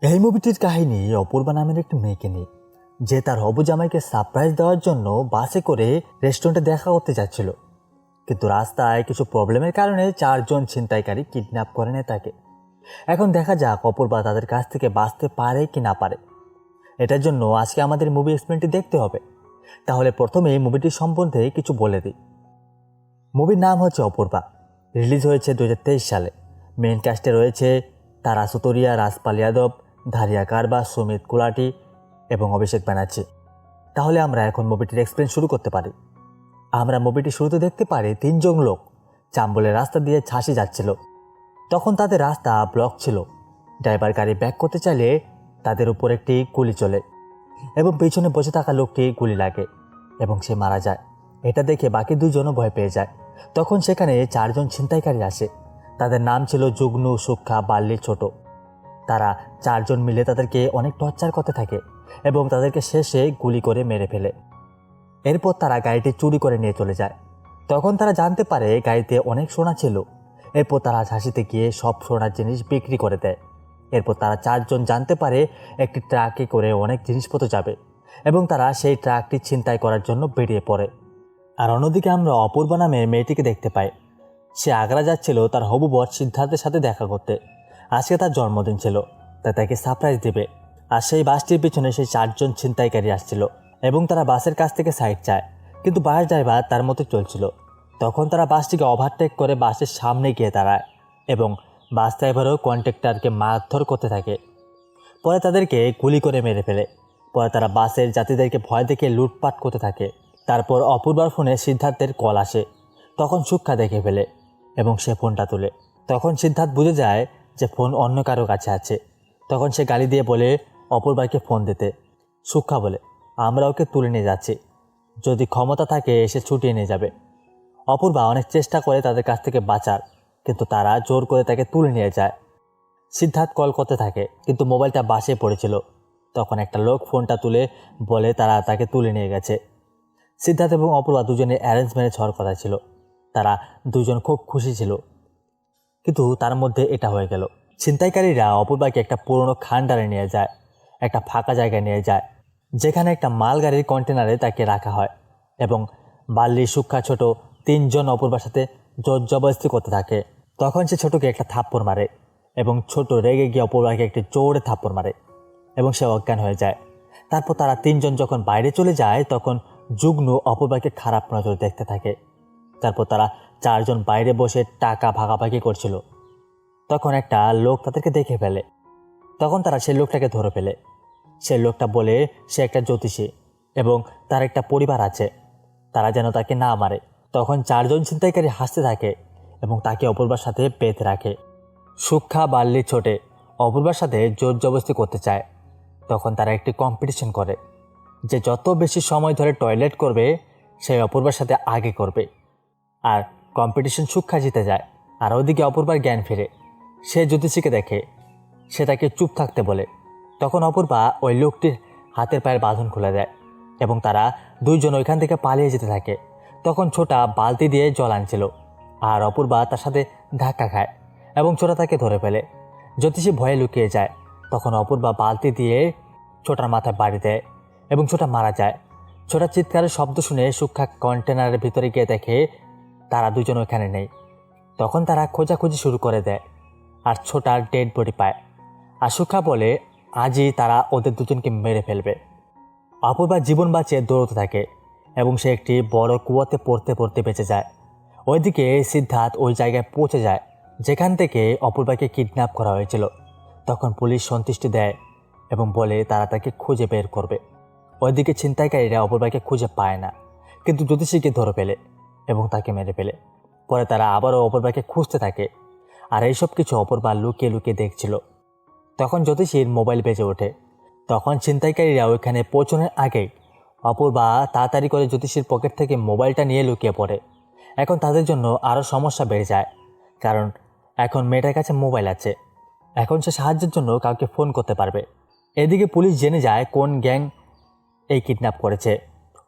এই মুভিটির কাহিনী অপূর্বা নামের একটি মেয়েকে নিয়ে, যে তার হবু জামাইকে সারপ্রাইজ দেওয়ার জন্য বাসে করে রেস্টুরেন্টে দেখা করতে যাচ্ছিল। কিন্তু রাস্তায় কিছু প্রবলেমের কারণে 4জন ছিনতাইকারী কিডন্যাপ করে নেয় তাকে। এখন দেখা যাক অপূর্বা তাদের কাছ থেকে বাঁচতে পারে কি না পারে। এটার জন্য আজকে আমাদের মুভি এক্সপ্লেনটি দেখতে হবে। তাহলে প্রথমে মুভিটির সম্বন্ধে কিছু বলে দিই। মুভির নাম হচ্ছে অপূর্বা। রিলিজ হয়েছে 2023 সালে। মেন ক্যাস্টে রয়েছে তারা সুতরিয়া, রাজপাল যাদব, ধারিয়া কারবা, সুমিত কুলাটি এবং অভিষেক ব্যানার্জি। তাহলে আমরা এখন মুভিটির এক্সপ্লেন শুরু করতে পারি। আমরা মুভিটি শুরুতে দেখতে পারি 3জন লোক চাম্বলের রাস্তা দিয়ে ঝাঁসি যাচ্ছিল। তখন তাদের রাস্তা ব্লক ছিল। ড্রাইভার গাড়ি ব্যাক করতে চাইলে তাদের উপর একটি গুলি চলে এবং পেছনে বসে থাকা লোকটি গুলি লাগে এবং সে মারা যায়। এটা দেখে বাকি 2জনও ভয় পেয়ে যায়। তখন সেখানে 4জন ছিনতাইকারী আসে। তাদের নাম ছিল যুগ্নু, সুক্ষা, বাল্লি, ছোট। তারা 4জন মিলে তাদেরকে অনেক টর্চার করতে থাকে এবং তাদেরকে শেষে গুলি করে মেরে ফেলে। এরপর তারা গাড়িটি চুরি করে নিয়ে চলে যায়। তখন তারা জানতে পারে গাড়িতে অনেক সোনা ছিল। এরপর তারা ঝাঁসিতে গিয়ে সব সোনার জিনিস বিক্রি করে দেয়। এরপর তারা 4জন জানতে পারে একটি ট্রাকে করে অনেক জিনিসপত্র যাবে এবং তারা সেই ট্রাকটি ছিনতাই করার জন্য বেরিয়ে পড়ে। আর অন্যদিকে আমরা অপূর্বা নামের মেয়েটিকে দেখতে পাই। সে আগ্রা যাচ্ছিল তার হবু বর সিদ্ধার্থের সাথে দেখা করতে। আজকে তার জন্মদিন ছিল, তাই তাকে সারপ্রাইজ দেবে। আর সেই বাসটির পিছনে সেই 4জন ছিনতাইকারী আসছিল এবং তারা বাসের কাছ থেকে সাইড চায়, কিন্তু বাস ড্রাইভার তার মতো চলছিল। তখন তারা বাসটিকে ওভারটেক করে বাসের সামনে গিয়ে দাঁড়ায় এবং বাস ড্রাইভারও কন্ট্রাক্টরকে মারধর করতে থাকে। পরে তাদেরকে গুলি করে মেরে ফেলে। পরে তারা বাসের যাত্রীদেরকে ভয় দেখে লুটপাট করতে থাকে। তারপর অপূর্বার ফোনে সিদ্ধার্থের কল আসে। তখন সুক্ষা দেখে ফেলে এবং সে ফোনটা তোলে। তখন সিদ্ধার্থ বুঝে যায় যে ফোন অন্য কারো কাছে আছে। তখন সে গালি দিয়ে বলে অপূর্বাকে ফোন দিতে। সুক্ষা বলে, আমরা ওকে তুলে নিয়ে যাচ্ছি, যদি ক্ষমতা থাকে এসে ছুটিয়ে নিয়ে যাবে। অপূর্বা অনেক চেষ্টা করে তাদের কাছ থেকে বাঁচার, কিন্তু তারা জোর করে তাকে তুলে নিয়ে যায়। সিদ্ধার্থ কল করতে থাকে, কিন্তু মোবাইলটা বাসে পড়েছিল। তখন একটা লোক ফোনটা তুলে বলে তারা তাকে তুলে নিয়ে গেছে। সিদ্ধার্থ এবং অপূর্বা দুজনের অ্যারেঞ্জ ম্যারেজ হওয়ার কথা ছিল। তারা 2জন খুব খুশি ছিল, কিন্তু তার মধ্যে এটা হয়ে গেল। ছিনতাইকারীরা অপূর্বাকে একটা পুরনো খান্ডারে নিয়ে যায়, একটা ফাঁকা জায়গায় নিয়ে যায়, যেখানে একটা মালগাড়ির কন্টেনারে তাকে রাখা হয় এবং বাল্লি, সুক্ষা, ছোট 3জন অপূর্বার সাথে জোর জবরদস্তি করতে থাকে। তখন সে ছোটকে একটা থাপ্পড় মারে এবং ছোট রেগে গিয়ে অপূর্বাকে একটি জোরে থাপ্পড় মারে এবং সে অজ্ঞান হয়ে যায়। তারপর তারা 3জন যখন বাইরে চলে যায় তখন যুগ্নু অপূর্বাকে খারাপ নজর দেখতে থাকে। তারপর তারা 4জন বাইরে বসে টাকা ভাগাভাগি করছিল। তখন একটা লোক তাদেরকে দেখে ফেলে। তখন তারা সেই লোকটাকে ধরে ফেলে। সেই লোকটা বলে সে একটা জ্যোতিষী এবং তার একটা পরিবার আছে, তারা যেন তাকে না মারে। তখন 4জন ছিনতাইকারী হাসতে থাকে এবং তাকে অপূর্বার সাথে বেঁধে রাখে। সুক্ষা, বাল্লি, ছোটে অপূর্বার সাথে জোর জবরদস্তি করতে চায়। তখন তারা একটি কম্পিটিশন করে যে যত বেশি সময় ধরে টয়লেট করবে সেই অপূর্বার সাথে আগে করবে। আর কম্পিটিশন সুক্ষা জিতে যায়। আর ওদিকে অপূর্বার জ্ঞান ফিরে। সে জ্যোতিষীকে দেখে, সে তাকে চুপ থাকতে বলে। তখন অপূর্বা ওই লোকটির হাতের পায়ের বাঁধন খুলে দেয় এবং তারা 2জন ওইখান থেকে পালিয়ে যেতে থাকে। তখন ছোটা বালতি দিয়ে জল আনছিল আর অপূর্বা তার সাথে ধাক্কা খায় এবং ছোটা তাকে ধরে ফেলে। জ্যোতিষী ভয়ে লুকিয়ে যায়। তখন অপূর্বা বালতি দিয়ে ছোটার মাথায় বাড়ি দেয় এবং ছোটা মারা যায়। ছোটার চিৎকারের শব্দ শুনে সুক্ষা কন্টেনারের ভিতরে গিয়ে দেখে তারা 2জন ওইখানে নেই। তখন তারা খোঁজাখুঁজি শুরু করে দেয় আর ছোটার ডেড বডি পায়। আর সুক্ষা বলে আজই তারা ওদের 2জনকে মেরে ফেলবে। অপূর্বা জীবন বাঁচিয়ে দৌড়তে থাকে এবং সে একটি বড় কুয়াতে পড়তে পড়তে বেঁচে যায়। ওইদিকে সিদ্ধার্থ ওই জায়গায় পৌঁছে যায় যেখান থেকে অপূর্বাকে কিডন্যাপ করা হয়েছিল। তখন পুলিশ সন্তুষ্টি দেয় এবং বলে তারা তাকে খুঁজে বের করবে। ওইদিকে ছিনতাইকারীরা অপূর্বাকে খুঁজে পায় না, কিন্তু জ্যোতিষীকে ধরে ফেলে এবং তাকে মেরে ফেলে। পরে তারা আবারও অপূর্বাকে খুঁজতে থাকে আর এইসব কিছু অপূর্বা লুকিয়ে লুকিয়ে দেখছিল। তখন জ্যোতিষীর মোবাইল বেজে ওঠে। তখন ছিনতাইকারীরা ওইখানে পৌঁছানোর আগেই অপূর্বা তাড়াতাড়ি করে জ্যোতিষীর পকেট থেকে মোবাইলটা নিয়ে লুকিয়ে পড়ে। এখন তাদের জন্য আরও সমস্যা বেড়ে যায়, কারণ এখন মেয়েটার কাছে মোবাইল আছে। এখন সে সাহায্যের জন্য কাউকে ফোন করতে পারবে। এদিকে পুলিশ জেনে যায় কোন গ্যাং এই কিডন্যাপ করেছে।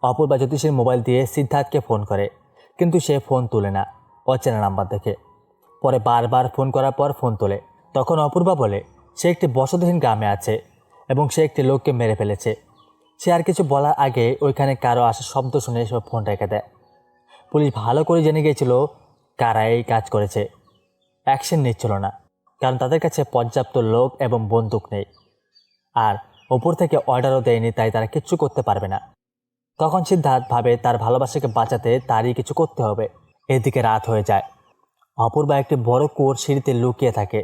অপূর্বা জ্যোতিষীর মোবাইল দিয়ে সিদ্ধার্থকে ফোন করে, কিন্তু সে ফোন তুলে না, অচেনা নাম্বার দেখে। পরে বারবার ফোন করার পর ফোন তোলে। তখন অপূর্বা বলে সে একটি বসতহীন গ্রামে আছে এবং সে একটি লোককে মেরে ফেলেছে। সে আর কিছু বলার আগে ওইখানে কারো আসার শব্দ শুনে সে ফোন রেখে দেয়। পুলিশ ভালো করে জেনে গিয়েছিল কারা এই কাজ করেছে। অ্যাকশন নিচ্ছিল না, কারণ তাদের কাছে পর্যাপ্ত লোক এবং বন্দুক নেই, আর ওপর থেকে অর্ডারও দেয়নি, তাই তারা কিচ্ছু করতে পারবে না। তখন সিদ্ধার্থ ভাবে তার ভালোবাসাকে বাঁচাতে তারই কিছু করতে হবে। এদিকে রাত হয়ে যায়। অপূর্বা একটি বড় কুয়োর সিঁড়িতে লুকিয়ে থাকে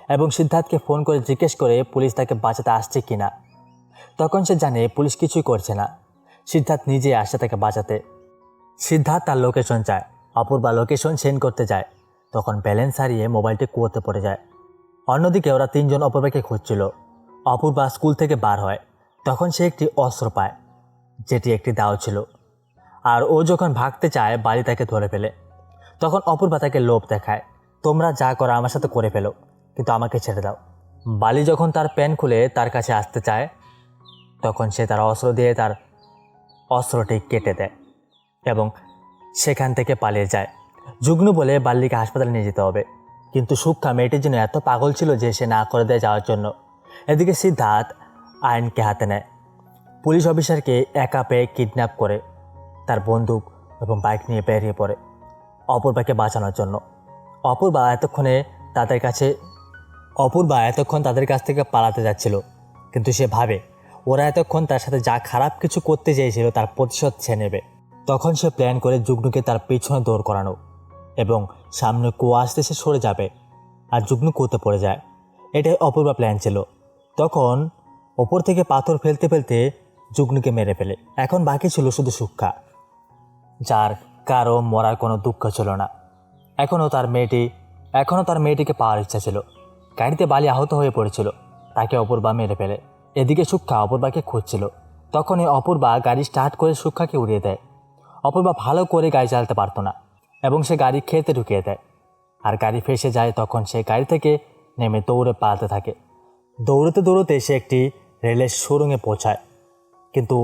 এবং সিদ্ধার্থকে ফোন করে জিজ্ঞেস করে পুলিশ তাকে বাঁচাতে আসছে কিনা। তখন সে জানে পুলিশ কিছুই করছে না, সিদ্ধার্থ নিজেই আসছে তাকে বাঁচাতে। সিদ্ধার্থ তার লোকেশন চায়, অপূর্বা লোকেশন সেন্ড করতে যায়। তখন ব্যালেন্স হারিয়ে মোবাইলটি কুয়োতে পড়ে যায়। অন্যদিকে ওরা তিনজন অপূর্বাকে খুঁজছিল। অপূর্বা স্কুল থেকে বার হয়, তখন সে একটি অস্ত্র পায়, যেটি একটি দাও ছিল। আর ও যখন ভাগতে চায়, বালি তাকে ধরে ফেলে। তখন অপূর্বা তাকে লোভ দেখায়, তোমরা যা করো আমার সাথে করে ফেলো, কিন্তু আমাকে ছেড়ে দাও। বালি যখন তার প্যান্ট খুলে তার কাছে আসতে চায়, তখন সে তার অস্ত্র দিয়ে তার অস্ত্রটি কেটে দেয় এবং সেখান থেকে পালিয়ে যায়। যুগ্ন বলে বাল্লিকে হাসপাতালে নিয়ে যেতে হবে, কিন্তু সূক্ষ্মা মেয়েটির জন্য এত পাগল ছিল যে সে না করে দেয় যাওয়ার জন্য। এদিকে সিদ্ধার্থ আইনকে হাতে নেয়। পুলিশ অফিসারকে একা পেয়ে কিডন্যাপ করে তার বন্দুক এবং বাইক নিয়ে বেরিয়ে পড়ে অপূর্বাকে বাঁচানোর জন্য। অপূর্বা এতক্ষণ তাদের কাছ থেকে পালাতে যাচ্ছিল, কিন্তু সে ভাবে ওরা এতক্ষণ তার সাথে যা খারাপ কিছু করতে চেয়েছিল তার প্রতিশোধ সে নেবে। তখন সে প্ল্যান করে যুগ্নুকে তার পিছনে দৌড় করানো এবং সামনে কুয়া আসতে সে সরে যাবে আর যুগ্নু কুয়োতে পড়ে যায়। এটাই অপূর্বা প্ল্যান ছিল। তখন ওপর থেকে পাথর ফেলতে ফেলতে যুগ্নুকে মেরে ফেলে। এখন বাকি ছিল শুধু সূক্ষ্মা, যার কারো মরার কোনো দুঃখ ছিল না। এখনও তার মেয়েটিকে পাওয়ার ইচ্ছা ছিল। গাড়িতে বালি আহত হয়ে পড়েছিল, তাকে অপূর্বা মেরে ফেলে। এদিকে সূক্ষ্মা অপূর্বাকে খুঁজছিল। তখনই অপূর্বা গাড়ি স্টার্ট করে সূক্ষ্মাকে উড়িয়ে দেয়। অপূর্বা ভালো করে গাড়ি চালাতে পারতো না এবং সে গাড়ি খেতে ঢুকিয়ে দেয়, আর গাড়ি ফেসে যায়। তখন সে গাড়ি থেকে নেমে দৌড়ে পালাতে থাকে। দৌড়তে দৌড়তে সে একটি রেলের সুড়ঙ্গে পৌঁছায়, কিন্তু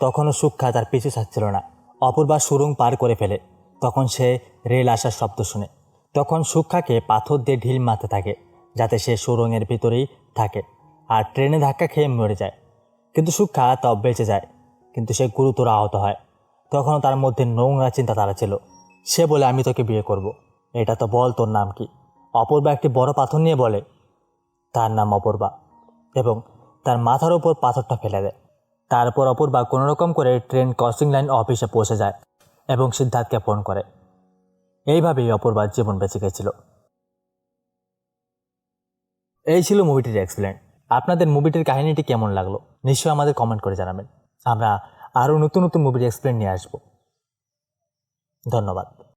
তখনও সূক্ষ্মা তার পিছু ছাড়ছিল না। অপূর্বা সুড়ঙ্গ পার করে ফেলে। তখন সে রেল আসার শব্দ শুনে। তখন সূক্ষ্মাকে পাথর দিয়ে ঢিল মারতে থাকে, যাতে সে সুড়ঙ্গের ভিতরেই থাকে আর ট্রেনে ধাক্কা খেয়ে মরে যায়। কিন্তু সূক্ষ্মা তাও বেঁচে যায়, কিন্তু সে গুরুতর আহত হয়। তখনও তার মধ্যে নোংরা চিন্তাধারা ছিল। সে বলে, আমি তোকে বিয়ে করব। এটা তো বল, তোর নাম কি? অপূর্বা একটি বড় পাথর নিয়ে বলে, তার নাম অপূর্বা, এবং তার মাথার উপর পাথরটা ফেলে দেয়। তারপর অপূর্বা কোনোরকম করে ট্রেন ক্রসিং লাইন অফিসে পৌঁছে যায় এবং সিদ্ধার্থকে ফোন করে। এইভাবেই অপূর্বার জীবন বেঁচে গেছিল। এই ছিল মুভিটির এক্সপ্লেন। আপনাদের মুভিটির কাহিনীটি কেমন লাগলো নিশ্চয়ই আমাদের কমেন্ট করে জানাবেন। আমরা আরও নতুন নতুন মুভির এক্সপ্লেন নিয়ে আসবো। ধন্যবাদ।